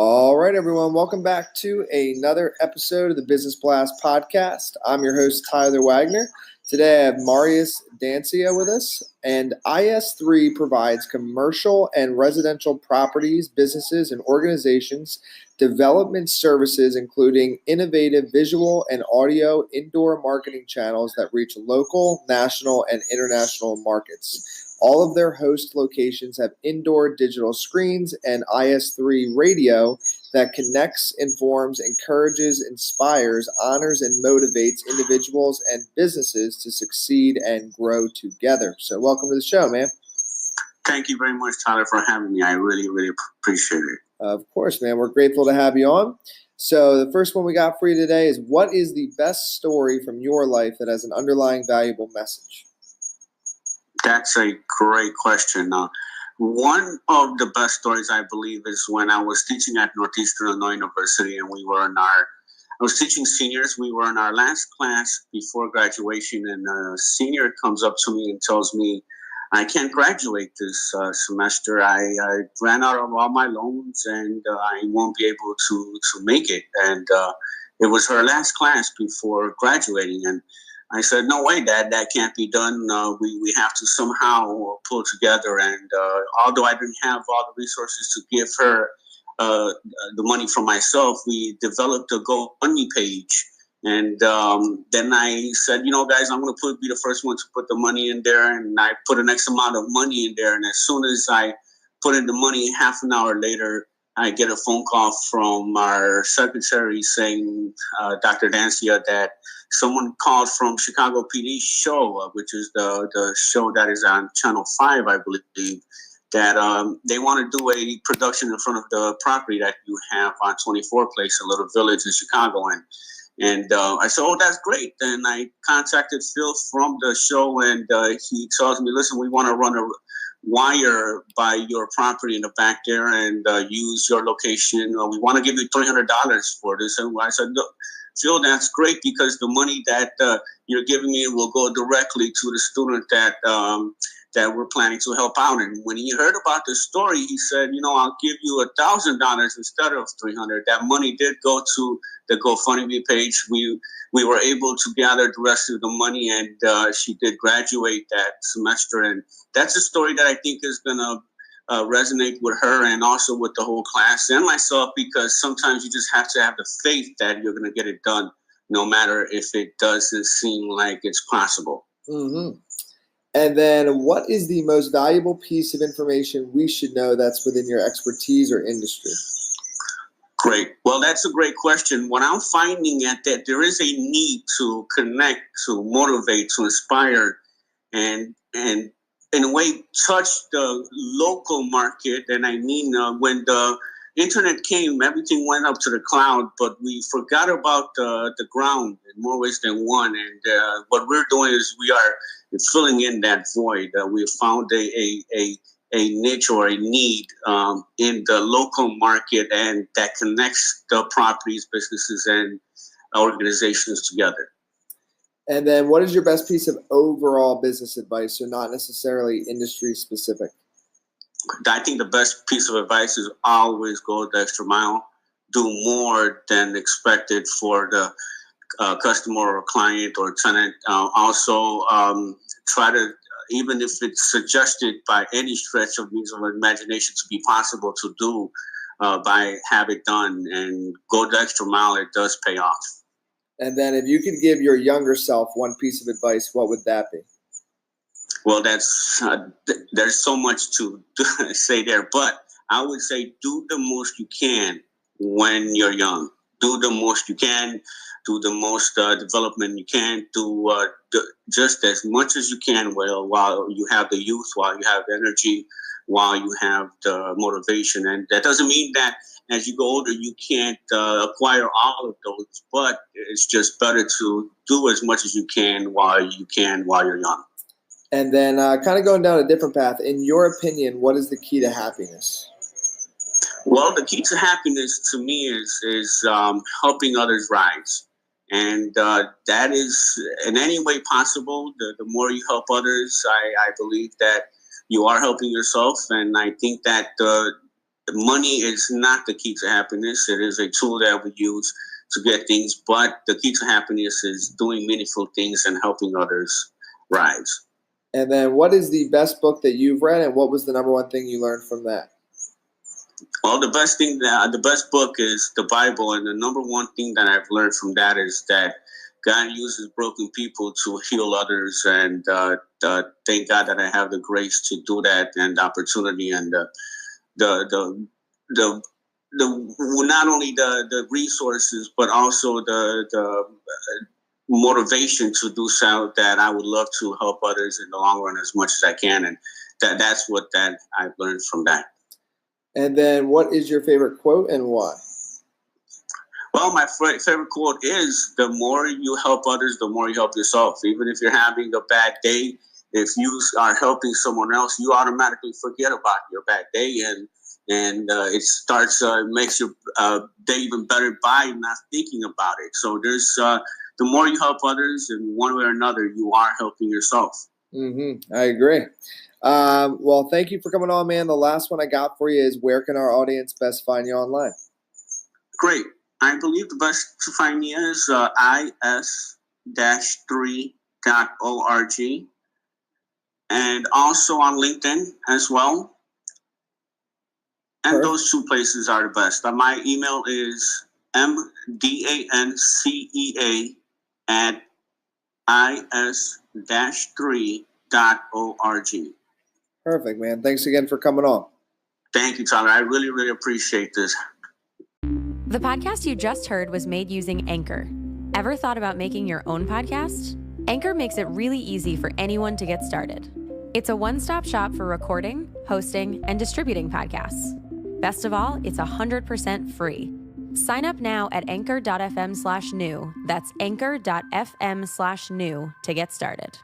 All right, everyone. Welcome back to another episode of the Business Blast podcast. I'm your host, Tyler Wagner. Today, I have Marius Dancea with us, and IS3 provides commercial and residential properties, businesses, and organizations development services, including innovative visual and audio indoor marketing channels that reach local, national, and international markets. All of their host locations have indoor digital screens and IS3 Radio that connects, informs, encourages, inspires, honors, and motivates individuals and businesses to succeed and grow together. So welcome to the show, man. Thank you very much, Tyler, for having me. I really, really appreciate it. Of course, man. We're grateful to have you on. So the first one we got for you today is, what is the best story from your life that has an underlying valuable message? That's a great question. One of the best stories, I believe, is when I was teaching at Northeastern Illinois University, and I was teaching seniors. We were in our last class before graduation, and a senior comes up to me and tells me, I can't graduate this semester. I ran out of all my loans, and I won't be able to make it. And it was her last class before graduating, and I said, no way, Dad, that can't be done. We have to somehow pull together. And although I didn't have all the resources to give her the money for myself, we developed a GoFundMe page. And then I said, guys, I'm going to be the first one to put the money in there. And I put an X amount of money in there. And as soon as I put in the money, half an hour later, I get a phone call from our secretary saying, Dr. Dancea, that someone called from Chicago PD show, which is the show that is on Channel 5, I believe, that they want to do a production in front of the property that you have on 24 Place, a little village in Chicago. And I said, oh, that's great. And I contacted Phil from the show, and he tells me, listen, we want to run a wire by your property in the back there and use your location. We want to give you $300 for this. And I said, look, Phil, that's great, because the money that you're giving me will go directly to the student that we're planning to help out. And when he heard about the story, he said, I'll give you $1,000 instead of $300. That money did go to the GoFundMe page. We were able to gather the rest of the money, and she did graduate that semester. And that's a story that I think is going to resonate with her and also with the whole class and myself, because sometimes you just have to have the faith that you're going to get it done, no matter if it doesn't seem like it's possible. Mm-hmm. And then, what is the most valuable piece of information we should know that's within your expertise or industry? Great. Well, that's a great question. What I'm finding at that there is a need to connect, to motivate, to inspire, and in a way touch the local market. And I mean, when the internet came, everything went up to the cloud, but we forgot about the ground in more ways than one. And what we're doing is we are filling in that void. We found a niche or a need in the local market, and that connects the properties, businesses, and organizations together. And then, what is your best piece of overall business advice, so not necessarily industry specific? I think the best piece of advice is always go the extra mile. Do more than expected for the customer or client or tenant. Also, try to, even if it's suggested by any stretch of means of imagination to be possible to do, by have it done and go the extra mile. It does pay off. And then, if you could give your younger self one piece of advice, what would that be? Well, that's there's so much to say there, but I would say do the most you can when you're young. Do the most you can. Do the most development you can. Do just as much as you can while you have the youth, while you have energy, while you have the motivation. And that doesn't mean that as you go older, you can't acquire all of those, but it's just better to do as much as you can while you're young. And then kind of going down a different path, in your opinion, what is the key to happiness? Well, the key to happiness to me is helping others rise. And that is in any way possible. The more you help others, I believe that you are helping yourself. And I think that money is not the key to happiness. It is a tool that we use to get things, but the key to happiness is doing meaningful things and helping others rise. And then what is the best book that you've read, and what was the number one thing you learned from that? Well, the best book is the Bible, and the number one thing that I've learned from that is that God uses broken people to heal others, and thank God that I have the grace to do that, and the opportunity, and the not only the resources, but also the motivation to do so, that I would love to help others in the long run as much as I can, and that's what I've learned from that. And then what is your favorite quote and why? Well, my favorite quote is, the more you help others, the more you help yourself. Even if you're having a bad day, if you are helping someone else, you automatically forget about your bad day, and it starts makes your day even better by not thinking about it. So there's the more you help others in one way or another, you are helping yourself. I agree. Well, thank you for coming on, man. The last one I got for you is, where can our audience best find you online? Great. I believe the best to find me is is-3.org, and also on LinkedIn as well. And Perfect. Those two places are the best. My email is mdancea@is-3.org. Perfect, man. Thanks again for coming on. Thank you, Tyler. I really, really appreciate this. The podcast you just heard was made using Anchor. Ever thought about making your own podcast? Anchor makes it really easy for anyone to get started. It's a one-stop shop for recording, hosting, and distributing podcasts. Best of all, it's 100% free. Sign up now at anchor.fm/new. That's anchor.fm/new to get started.